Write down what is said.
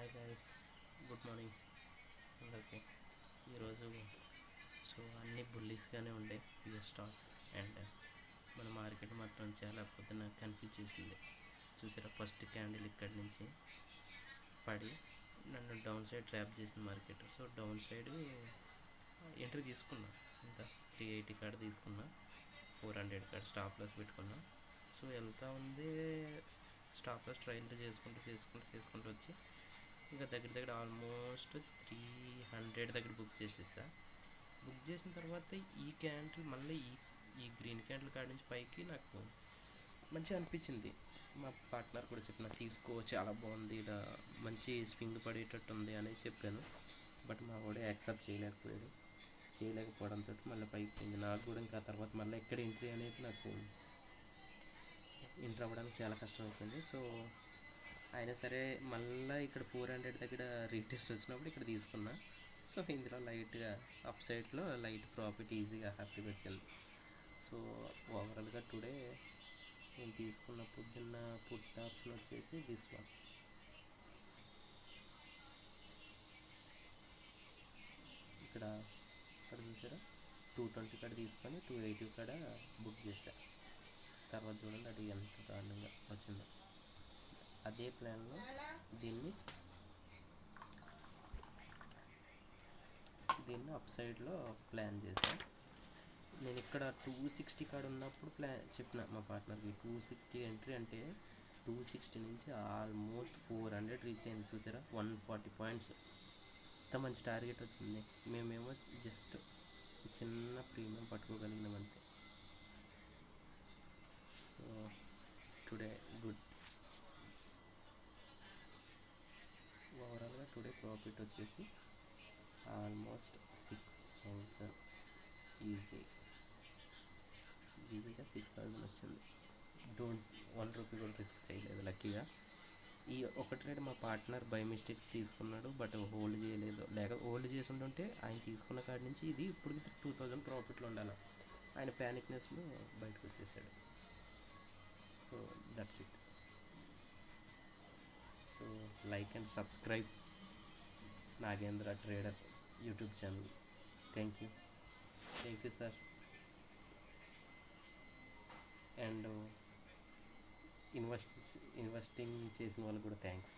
Hi guys, good morning అందరికీ. ఈరోజు అన్నీ బుల్లీస్గానే ఉండే ఇక స్టాక్స్ అండ్ మన మార్కెట్ మాత్రం చాలా పొద్దున కన్ఫ్యూజ్ చేసింది. చూసారా, ఫస్ట్ క్యాండిల్ ఇక్కడి నుంచి పడి నన్ను డౌన్ సైడ్ ట్రాప్ చేసిన మార్కెట్. డౌన్ సైడ్ ఎంట్రీ తీసుకున్నా, ఇంత 380 కాడ తీసుకున్నా, 400 కాడ స్టాప్ లాస్ పెట్టుకున్నా. వెళ్తా ఉంది, స్టాప్ లాస్ ట్రైల్ చేసుకుంటూ వచ్చి ఇంకా దగ్గర ఆల్మోస్ట్ 300 దగ్గర బుక్ చేసేస్తా. బుక్ చేసిన తర్వాత ఈ క్యాండిల్ మళ్ళీ ఈ గ్రీన్ క్యాండిల్ కాడి నుంచి పైకి నాకు మంచిగా అనిపించింది. మా పార్ట్నర్ కూడా చెప్పిన, తీసుకో చాలా బాగుంది, ఇలా మంచి స్వింగ్ పడేటట్టు ఉంది అనేసి చెప్పాను. బట్ మా వాడు యాక్సెప్ట్ చేయలేకపోవడంతో మళ్ళీ పైకి పోయింది. నాకు కూడా ఇంకా తర్వాత మళ్ళీ ఎక్కడ ఎంట్రీ అనేది నాకు ఎంటర్ అవ్వడానికి చాలా కష్టమైపోయింది. అయినా సరే మళ్ళీ ఇక్కడ 400 దగ్గర రీటెస్ట్ వచ్చినప్పుడు ఇక్కడ తీసుకున్నా. ఇందులో లైట్గా అప్ సైడ్లో లైట్ ప్రాఫిట్ ఈజీగా హ్యాపీగా వచ్చింది. ఓవరాల్గా టుడే నేను తీసుకున్న పొద్దున్న పుట్ ఆప్షన్ వచ్చేసి దిస్ వన్. ఇక్కడ చూసారా, 220 కాడ తీసుకొని 280 కాడ బుక్ చేశా. తర్వాత చూడండి అది ఎంత దారుణంగా వచ్చిందో. అదే ప్లాన్లో దీన్ని అప్ సైడ్లో ప్లాన్ చేశాను. నేను ఇక్కడ 260 కాడ ఉన్నప్పుడు చెప్పిన మా పార్ట్నర్కి, 260 ఎంట్రీ అంటే 260 నుంచి ఆల్మోస్ట్ 400 రీచ్ అయింది. చూసారా, 140 పాయింట్స్, ఎంత మంచి టార్గెట్ వచ్చింది. మేమేమో జస్ట్ చిన్న ప్రీమియం పట్టుకోగలిగినాం అంతే. Today good. ఓవరాల్గా టుడే ప్రాఫిట్ వచ్చేసి ఆల్మోస్ట్ 6,000 ఈజీగా 6,000 వచ్చింది. 1 రూపీ కూడా రిస్క్ చేయలేదు లక్కీగా. ఈ ఒక ట్రేడ్ మా పార్ట్నర్ బై మిస్టేక్ తీసుకున్నాడు, బట్ హోల్డ్ చేయలేదు. హోల్డ్ చేసి ఉంటుంటే ఆయన తీసుకున్న కాడి నుంచి ఇది ఇప్పుడు 2,000 ప్రాఫిట్లో ఉండాలి. ఆయన ప్యానిక్నెస్లో బయటకు వచ్చేసాడు. That's it. Like and subscribe Nagendra trader YouTube channel. Thank you sir. And investing చేసిన వాళ్ళకి కూడా థ్యాంక్స్.